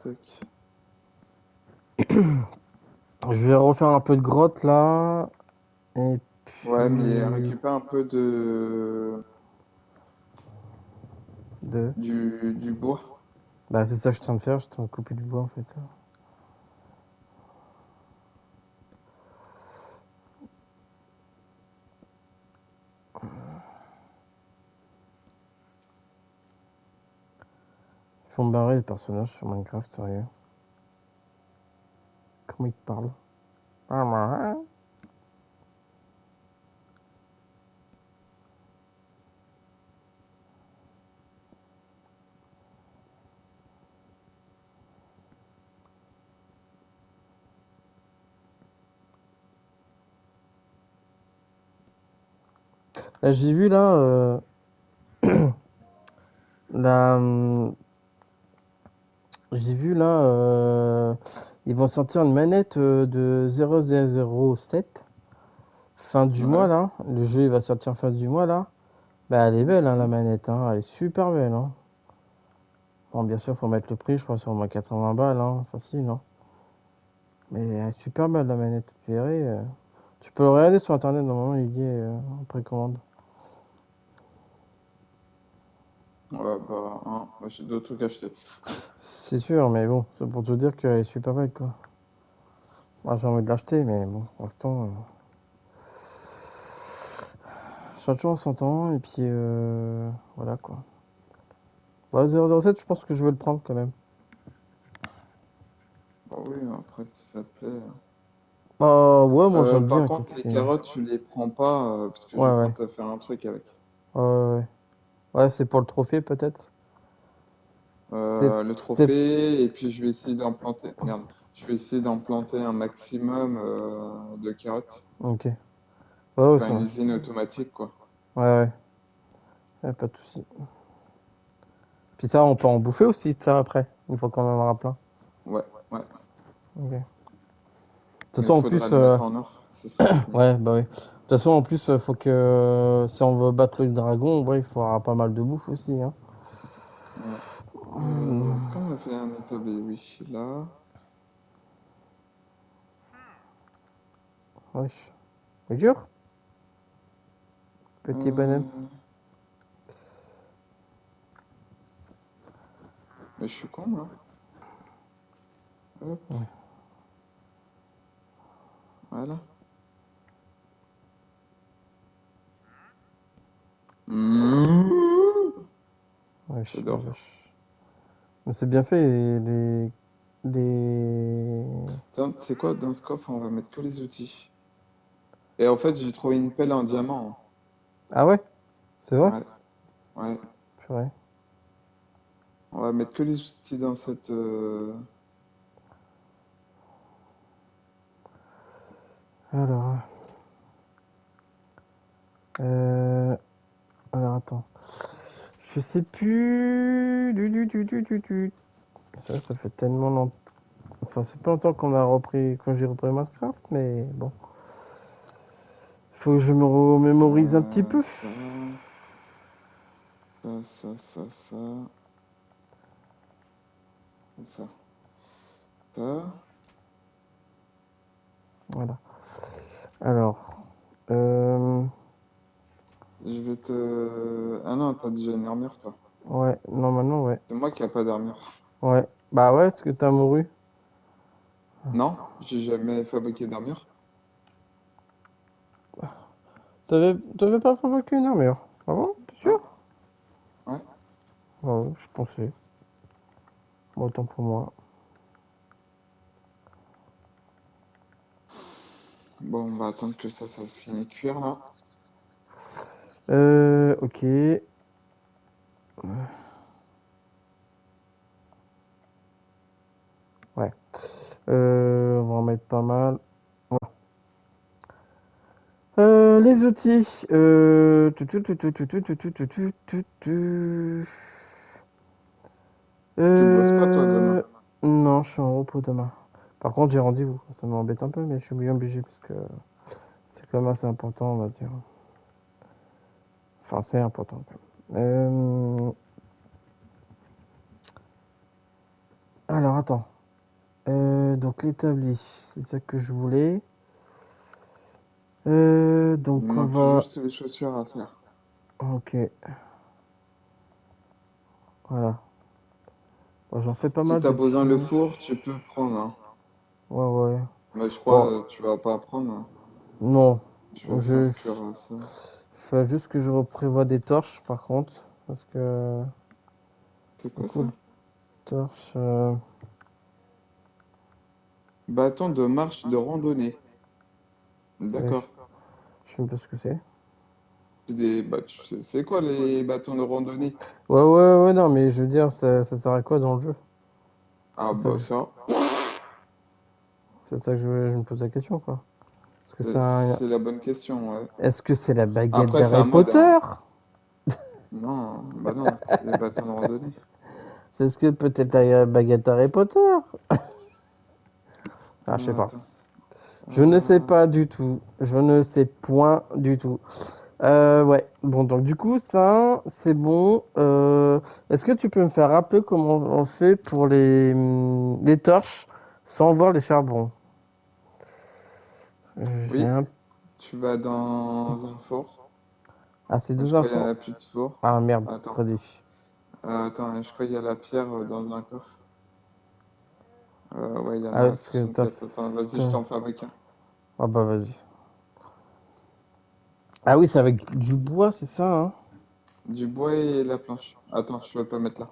Tac. Je vais refaire un peu de grotte là. Et Ouais, mais puis. récupère un peu De. du bois. Bah, c'est ça que je tiens de faire. Je tiens de couper du bois en fait. Ils font barrer les personnages sur Minecraft, sérieux. Comment ils te parlent? Là, j'ai vu là. La, j'ai vu là. Ils vont sortir une manette de 0007. Fin du mois Ouais. là. Le jeu il va sortir fin du mois là. Bah, elle est belle hein, la Mhm. manette. Hein. Elle est super belle. Hein. Bon, bien sûr, faut mettre le prix. Je crois que c'est au moins 80 balles. Hein. Facile. Hein. Mais elle est super belle la manette. Tu verrais. Tu peux le regarder sur internet. Normalement, il y est en précommande. Ouais, bah, hein, moi, j'ai d'autres trucs à acheter. C'est sûr, mais bon, c'est pour te dire qu'elle est super belle quoi. Moi, j'ai envie de l'acheter, mais bon, pour l'instant. Chaque jour son temps, et puis voilà quoi. Bah, 007, je pense que je vais le prendre quand même. Bah oui, après, si ça te plaît. Bah ouais, moi j'aime Par bien, écoute. contre, les carottes, tu les prends pas parce que je Ouais, vais ouais. pas te faire un truc avec. Ouais, ouais, ouais. Ouais, c'est pour le trophée peut-être. C'était. Le C'était. trophée, et puis je vais essayer d'en planter. Merde. Je vais essayer d'en planter un maximum de carottes. Ok. Ouais, ouais, Faire ça une va. usine automatique, quoi. Ouais, ouais. Ouais, pas de soucis. Puis ça, on peut en bouffer aussi, ça après, une fois qu'on en aura plein. Ouais, ouais. Ok. De toute Mais façon, il en faudra plus. le mettre en or. Ce sera peut-être mieux. Ouais, bah oui. De toute façon, en plus, faut que. Si on veut battre le dragon, ouais, il faudra pas mal de bouffe aussi, hein. Ouais. Est-ce qu'on a fait un établi? Oui, là. Wesh. Mais jure, petit bonhomme. Euh, Mais je suis con, là. Hop, Ouais, voilà. Mmh. wesh, la J'adore. vache. Mais c'est bien fait, les... Tiens, c'est quoi, dans ce coffre, on va mettre que les outils. Et en fait, j'ai trouvé une pelle en diamant. Ah ouais? C'est vrai? Ouais, ouais. Purée. On va mettre que les outils dans cette. Alors, euh... Alors, attends. Je sais plus... Ça fait tellement longtemps... Enfin, c'est pas longtemps qu'on a repris... Quand j'ai repris Minecraft, mais bon. Faut que je me remémorise un petit peu. Ça, ça, ça, ça. Voilà. Alors... Euh... Je vais te. Ah non, t'as déjà une armure, toi. Ouais, normalement, ouais. C'est moi qui a pas d'armure. Ouais. Bah ouais, est-ce que t'as mouru? Non, j'ai jamais fabriqué d'armure. T'avais pas fabriqué une armure? Ah bon? T'es Non, sûr? ouais. Ah ouais, je pensais. Bon, autant pour moi. Bon, on va attendre que ça se finisse de cuire, là. Ok. Ouais. On va en mettre pas mal. Voilà. Les outils. Tu bosses pas, toi, Euh, demain. non, je suis en repos demain. Par contre, j'ai rendez-vous. Ça m'embête un peu, mais je suis bien obligé parce que c'est quand même assez important, on va dire. Enfin, c'est important quand même. Alors, attends. Donc, l'établi, c'est ça que je voulais. Il Donc, on manque va... juste les chaussures à faire. Ok, voilà. Bon, j'en fais pas Si mal t'as besoin le depuis... four, tu peux prendre, hein. Ouais, ouais. Mais je crois Bon, tu vas pas prendre, hein. non. Je vais Je, faire cuire je, ça. je fais juste que je reprévois des torches, par contre. Parce que... C'est quoi Beaucoup ça? de torches... Bâton de marche de randonnée. ouais, D'accord. je sais même pas ce que c'est. C'est des, bah, tu sais, c'est quoi les bâtons de randonnée? Ouais, ouais, ouais, non, mais je veux dire, ça sert à quoi dans le jeu? Ah C'est ça bah que je, ça, c'est ça que je me pose la question, quoi. Est-ce que c'est la bonne question, ouais. est-ce que c'est la baguette Après, c'est d'Harry un mode, hein. Potter? Non, bah non, c'est les bâtons de randonnée. C'est ce que peut-être la baguette d'Harry Potter? Ah, je sais pas. Attends. Je ne sais Euh, pas du tout. Je ne sais point du tout. Ouais. Bon, donc du coup, ça, c'est bon. Est-ce que tu peux me faire rappeler comment on fait pour les torches sans voir les charbons? J'ai oui, un... tu vas dans un four. Ah, c'est Je deux crois qu'il y en infos. a plus de four. Ah, merde. Attends. Redis. Attends, je crois qu'il y a la pierre dans un coffre. Ouais, il y en Ah, a parce que t'as... 64. Attends, vas-y, je t'as- t'en fabrique un. Ah bah, vas-y. Ah oui, c'est avec du bois, c'est ça, hein? Du bois et la planche. Attends, je vais pas mettre là.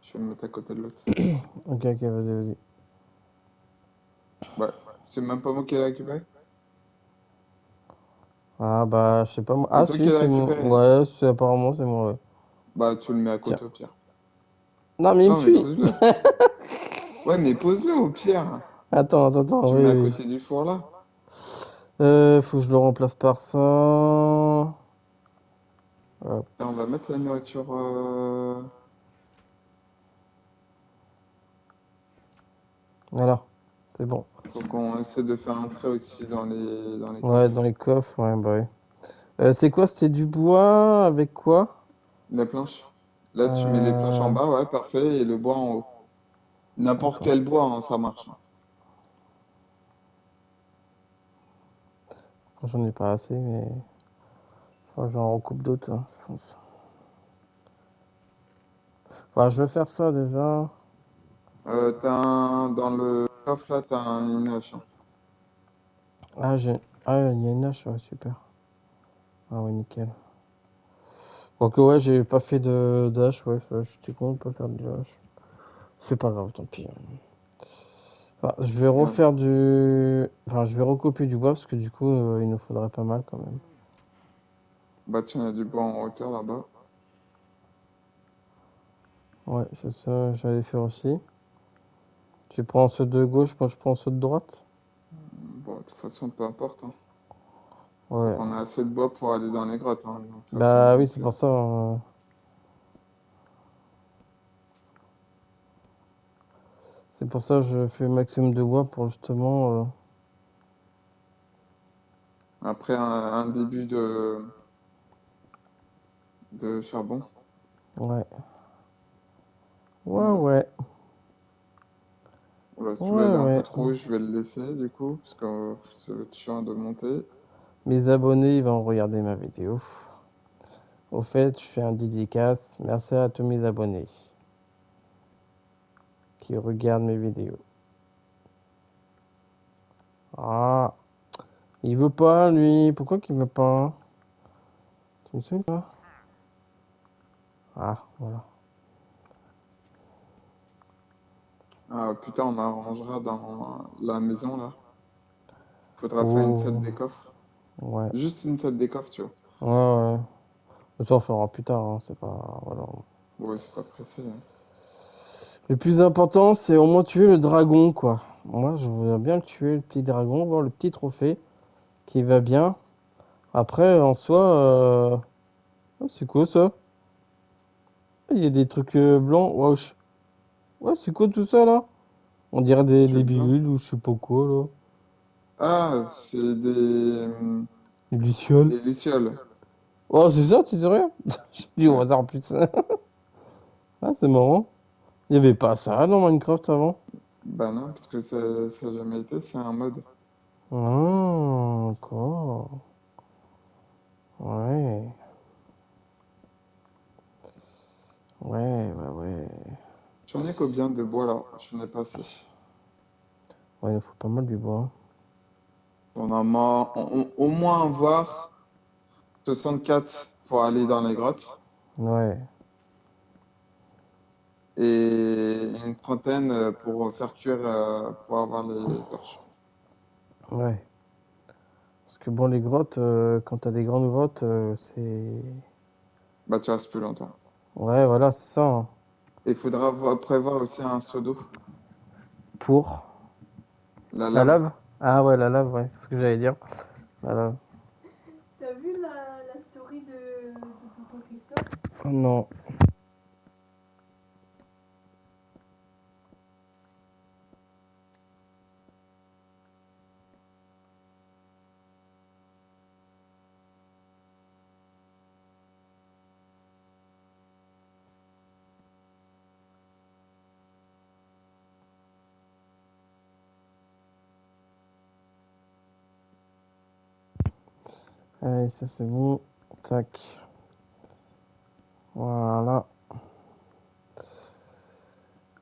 Je vais me mettre à côté de l'autre. Ok, ok, vas-y, vas-y. Ouais, c'est même pas moi qui l'ai récupéré. Ah bah, je sais pas moi. C'est Ah toi qui si, l'as c'est mon... récupéré. Ouais, apparemment, c'est moi, ouais. Bah, tu le mets à Tiens. côté au pire. Non, mais il me Non, mais suit! pose-le. Ouais, mais pose-le au pire. Attends, attends, attends, Tu le oui, mets à oui. côté du four là. Faut que je le remplace par ça. Hop, Tiens, on va mettre la nourriture. voilà, c'est bon. Faut qu'on essaie de faire un trait aussi dans les Ouais, coffres. dans les coffres, ouais, bah oui. C'est quoi? C'était du bois avec quoi? La planche. Là, tu mets les planches en Euh... bas, ouais, parfait, et le bois en haut. N'importe Attends, quel bois, hein, ça marche, hein. j'en ai pas assez, mais enfin, j'en recoupe d'autres, hein, je pense. Enfin, je vais faire ça déjà. Dans le coffre là, t'as un inox, hein. Ah, ah, il y a une hache, ouais, super. Ah ouais, nickel. Quoique, ouais, j'ai pas fait de hache, ouais, j'étais con de pas faire de hache. C'est pas grave, tant pis. Enfin, je vais Regarde. refaire du... Enfin, je vais recouper du bois, parce que du coup, il nous faudrait pas mal, quand même. Bah, tiens, il y a du bois en hauteur là-bas. Ouais, c'est ça, j'allais faire aussi. Tu prends ceux de gauche, moi je prends ceux de droite? Bon, de toute façon, peu importe, hein. Faut Ouais. qu'on ait assez de bois pour aller dans les grottes, hein, de toute façon, Bah oui, donc. c'est pour ça. C'est pour ça que je fais le maximum de bois pour justement. Après un début de charbon. Ouais. Ouais, Voilà. ouais. Voilà, celui-là, il Ouais, est un peu ouais. trop, je vais le laisser du coup, parce que ça va être chiant de le monter. Mes abonnés, ils vont regarder ma vidéo. Au fait, je fais un dédicace. Merci à tous mes abonnés qui regardent mes vidéos. Ah, il veut pas, lui. Pourquoi qu'il veut pas? Tu me souviens pas? Ah, voilà. Ah, putain, on arrangera dans la maison là. Faudra faire une set Oh, des coffres. ouais. Juste une set des coffres, tu vois. Ouais, ouais. Ça, on fera plus tard, hein. C'est pas. Voilà. Ouais, c'est pas pressé, hein. Le plus important, c'est au moins tuer le dragon, quoi. Moi, je voudrais bien le tuer, le petit dragon, voir le petit trophée qui va bien. Après, en soi, ah, c'est quoi ça? Il y a des trucs blancs. Wesh. Ouais, c'est quoi tout ça là? On dirait Tu des es blanc. bilules ou je sais pas quoi là. Ah, c'est Des lucioles. des lucioles. Oh, c'est ça, tu sais rien? Je dis au Ouais. hasard, putain. Ah, c'est marrant. Il y avait pas ça dans Minecraft avant? Bah non, parce que ça a jamais été, c'est un mode. Ah, d'accord. Ouais. Ouais, ouais, ouais. J'en ai combien de bois là? J'en ai pas assez. Ouais, il nous faut pas mal du bois. On a au moins avoir 64 pour aller dans les grottes Ouais, et une trentaine pour faire cuire, pour avoir les torches. ouais. Parce que bon, les grottes, quand t'as des grandes grottes, c'est... Bah tu restes plus longtemps. Ouais, voilà, c'est ça, hein. Et il faudra prévoir aussi un seau d'eau. Pour La la lave. lave? Ah ouais, la lave, ouais, c'est ce que j'allais dire. La lave. T'as vu la story de tonton Christophe? Oh non. Allez, ça c'est bon. Tac. Voilà.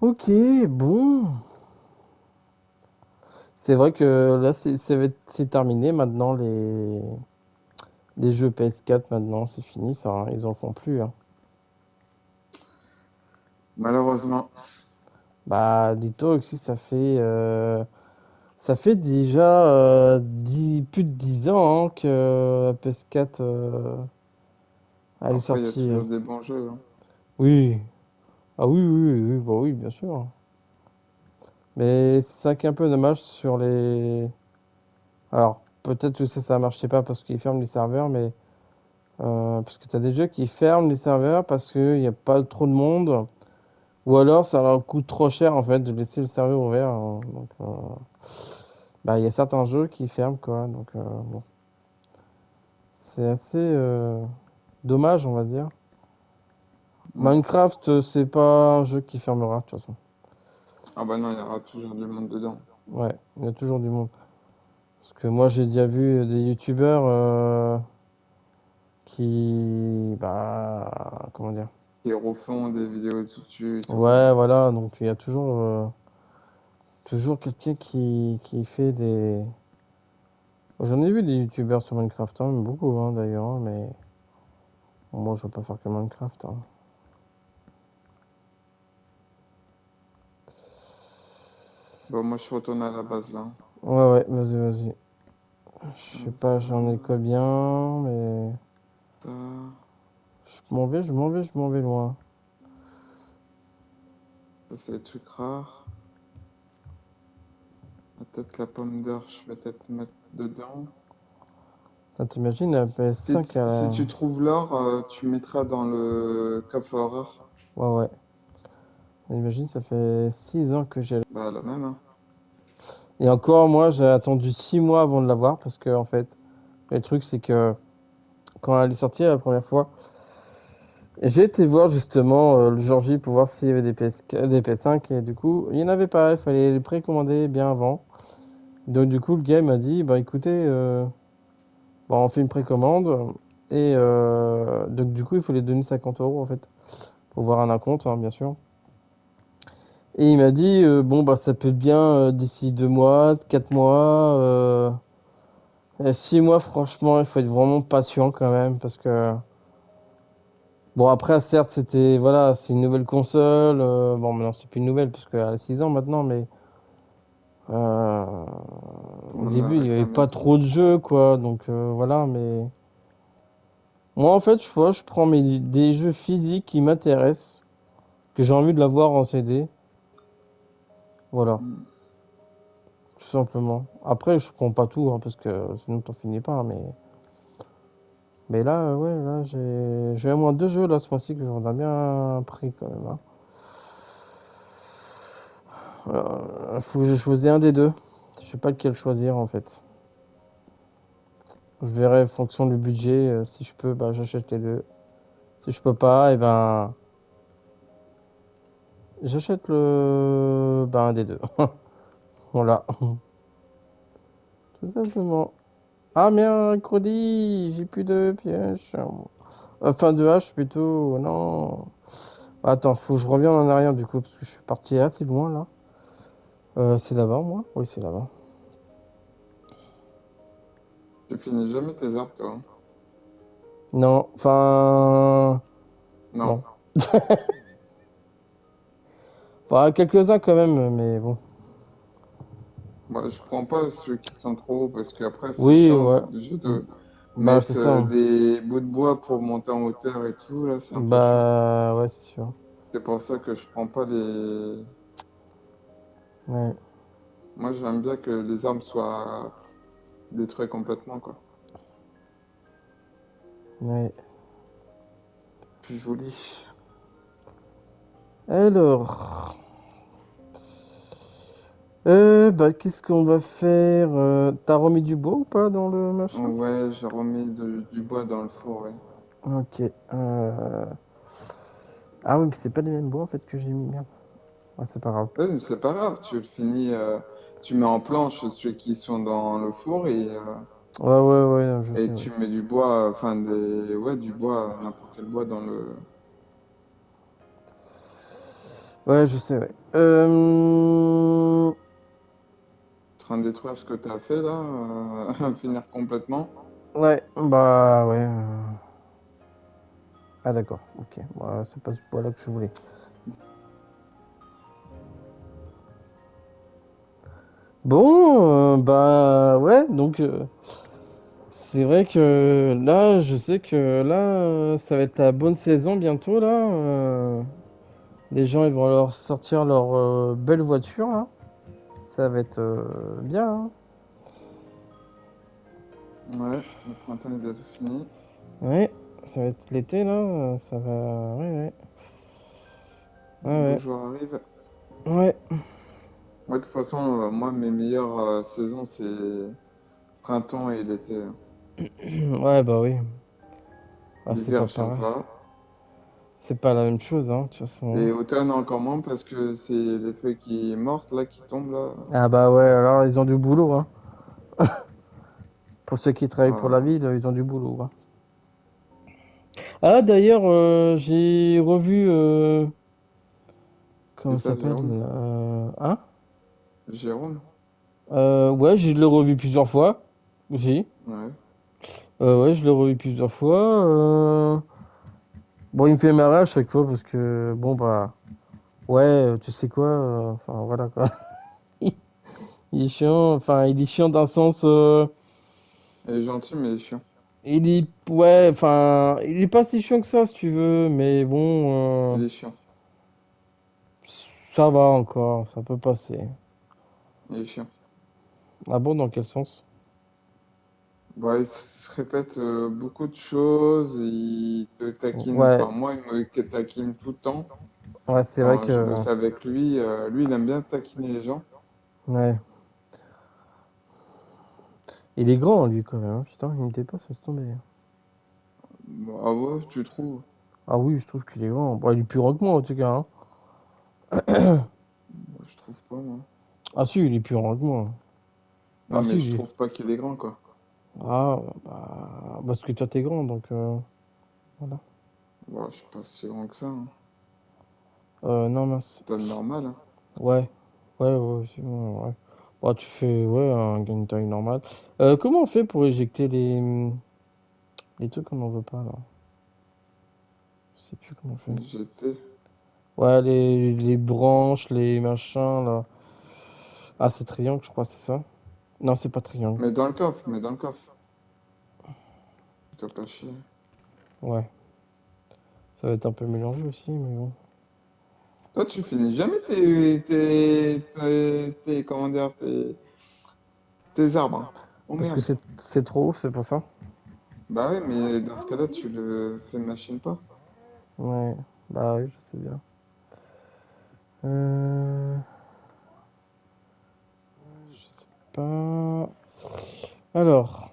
Ok, bon. C'est vrai que là, c'est terminé maintenant, les jeux PS4 maintenant, c'est fini ça, hein. Ils en font plus, hein. Malheureusement. Bah, dis-toi aussi, ça fait déjà plus de 10 ans hein, que la PS4 elle est Après, il y a sortie. toujours des bons jeux, hein. Oui, ah oui, oui, oui, oui, bah oui, bien sûr. Mais c'est ça qui est un peu dommage sur les. Alors, peut-être que ça marchait pas parce qu'ils ferment les serveurs, mais parce que t'as des jeux qui ferment les serveurs parce qu'il n'y a pas trop de monde, ou alors ça leur coûte trop cher en fait de laisser le serveur ouvert, hein. Donc, bah, il y a certains jeux qui ferment quoi, donc bon. C'est assez dommage, on va dire. Mm. Minecraft, c'est pas un jeu qui fermera, de toute façon. Ah bah non, il y aura toujours du monde dedans. Ouais, il y a toujours du monde. Parce que moi, j'ai déjà vu des youtubeurs qui. Bah. Comment dire? Ils refont des vidéos tout dessus et tout. Ouais, voilà, donc il y a toujours quelqu'un qui fait des. J'en ai vu des youtubeurs sur Minecraft, hein, beaucoup hein, d'ailleurs, hein, mais bon, moi, je veux pas faire que Minecraft, hein. Bon, moi, je retourne à la base là. Ouais, ouais, vas-y, vas-y. Je sais pas, Ça, j'en ai combien, mais. ça, Je m'en vais loin. ça c'est des trucs rares. Peut-être la pomme d'or, je vais peut-être mettre dedans. Putain, t'imagines la PS5 à Si la... tu trouves l'or, tu mettras dans le coffre. Ouais, ouais. Imagine, ça fait 6 ans que j'ai... Bah, la même, hein. Et encore, moi, j'ai attendu 6 mois avant de l'avoir, parce que, en fait, le truc, c'est que quand elle est sortie la première fois, j'ai été voir justement le jour J pour voir s'il y avait des PS5, et du coup, il n'y en avait pas, il fallait les précommander bien avant. Donc, du coup, le gars il m'a dit, bah écoutez, bah, on fait une précommande, et donc, du coup, il faut les donner 50 euros, en fait, pour voir un acompte, hein, bien sûr. Et il m'a dit, bon, bah, ça peut être bien d'ici 2 mois, 4 mois, 6 mois, franchement, il faut être vraiment patient quand même, parce que, bon, après, certes, c'était, voilà, c'est une nouvelle console, bon, maintenant, c'est plus une nouvelle, parce qu'elle a 6 ans maintenant, mais euh, Tout le au monde la début, il n'y avait réclame et pas tout. trop de jeux, quoi, donc voilà, mais moi, en fait, je prends des jeux physiques qui m'intéressent, que j'ai envie de l'avoir en CD, voilà. Mm. Tout simplement. Après, je prends pas tout, hein, parce que sinon t'en finis pas, mais là, ouais, là, j'ai au moins 2 jeux là ce mois-ci que je voudrais bien pris quand même, hein. Faut que je choisisse un des deux. Je sais pas lequel choisir en fait. Je verrai en fonction du budget. Si je peux, bah j'achète les deux. Si je peux pas, et ben J'achète le... Ben, un des deux. Voilà. Tout simplement. Ah, mercredi, j'ai plus de pièges. Enfin, de hache plutôt. Non. Attends, faut que je revienne en arrière du coup, parce que je suis parti assez loin là. C'est là-bas, moi? Oui, c'est là-bas. Tu finis jamais tes arbres, toi, hein? Non, enfin... Non. Non. Enfin, quelques-uns quand même, mais bon. Moi, je prends pas ceux qui sont trop hauts parce qu'après, c'est Oui, chiant, t'es ouais. obligé Mm. de Bah, c'est mettre ça, hein. des bouts de bois pour monter en hauteur et tout. Là, c'est un peu chiant. Bah, ouais, c'est sûr. C'est pour ça que je prends pas les. Ouais, Moi, j'aime bien que les arbres soient détruits complètement, quoi. ouais. Plus joli. Alors... bah, qu'est-ce qu'on va faire? T'as remis du bois ou pas dans le machin? Ouais, j'ai remis du bois dans le four, ouais. Ok. euh, Ah oui, mais c'est pas les mêmes bois en fait que j'ai mis. Merde. Ouais, c'est pas grave. Ouais, mais c'est pas grave, tu le finis, tu mets en planche ceux qui sont dans le four Ouais, ouais, ouais, je sais, et ouais. tu mets du bois, enfin ouais, du bois, n'importe quel bois dans le. Ouais, je sais, ouais. Train de détruire ce que tu as fait là, finir complètement. Ouais, bah ouais. Ah d'accord, ok. Bah, c'est pas ce bois-là que je voulais. Bon, bah ouais, donc c'est vrai que là, je sais que là, ça va être la bonne saison bientôt là. Les gens ils vont leur sortir leur belle voiture là. Ça va être bien, hein. Ouais, le printemps est bientôt fini. Ouais, ça va être l'été là. Ça va. Ouais, ouais. Les beaux Ouais, jours arrivent. ouais. Ouais, de toute façon, moi, mes meilleures saisons, c'est printemps et l'été, hein. Ouais, ouais, bah oui. Ah, c'est pas L'hiver, j'aime pareil. pas. C'est pas la même chose, hein, de toute façon. Et automne encore moins parce que c'est les feuilles qui mortes là, qui tombent là. Ah bah ouais, alors ils ont du boulot, hein. Pour ceux qui travaillent pour la Voilà. ville, ils ont du boulot, hein. Ah d'ailleurs, j'ai revu... comment C'est ça ça, s'appelle? Jérôme? Hein? Jérôme? Ouais, je l'ai revu plusieurs fois. Aussi. Ouais. Ouais, je l'ai revu plusieurs fois. Bon, il me fait marrer à chaque fois parce que, bon, bah... Ouais, tu sais quoi? Enfin, voilà, quoi. Il est chiant. Enfin, il est chiant d'un sens... Il est gentil, mais il est chiant. il est... Ouais, enfin... Il est pas si chiant que ça, si tu veux. Mais bon... Il est chiant. ça va encore. Ça peut passer. Il est chiant. Ah bon, dans quel sens? Bah, il se répète beaucoup de choses, il te taquine, Ouais, enfin moi il me taquine tout le temps. ouais, c'est vrai Quand je que... bosse avec lui, lui il aime bien taquiner les gens. Ouais. Il est grand, lui, quand même, hein. Putain, il me dépasse, laisse tomber. Ah ouais, tu trouves? Ah oui, je trouve qu'il est grand. Bon, il est plus grand que moi, en tout cas, hein. Moi, je trouve pas, moi. Ah si, il est plus grand que moi. Non Ah mais si, je il est... trouve pas qu'il est grand quoi. Ah, bah... Parce que toi, t'es grand, donc... voilà. Bon, je suis pas si grand que ça, hein. Non, mince. C'est pas normal, hein. Ouais. Ouais, ouais, c'est bon, ouais. Bah, tu fais, ouais, un gain taille normal. Comment on fait pour éjecter les trucs qu'on n'en veut pas, là? Je sais plus comment on fait. J'étais. Ouais, les branches, les machins, là. Ah, c'est triangle, je crois, c'est ça? Non, c'est pas triangle. Mais dans le coffre, mais dans le coffre. Tu dois pas chier. Ouais. Ça va être un peu mélangé aussi, mais bon. Toi, tu finis jamais comment dire, tes arbres, hein. Oh Parce que merde. c'est trop haut, c'est pour ça. Bah ouais, mais dans ce cas-là, tu le fais machine pas. Ouais. Bah oui, je sais bien. Euh... Je sais pas. Alors.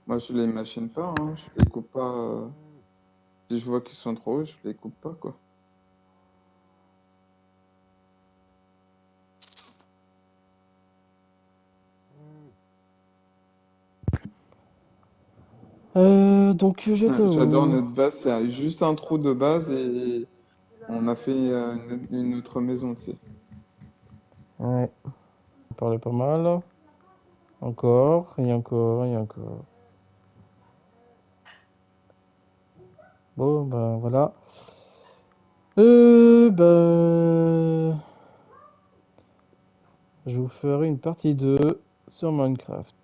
Moi, je les machine pas, hein. Je les coupe pas. Si je vois qu'ils sont trop hauts, je les coupe pas, quoi. Donc j'étais J'adore où? notre base, c'est juste un trou de base et on a fait une autre maison, tu sais. Ouais, on parlait pas mal. Encore, et encore, et encore. Bon, ben voilà. Ben... Je vous ferai une partie 2 sur Minecraft.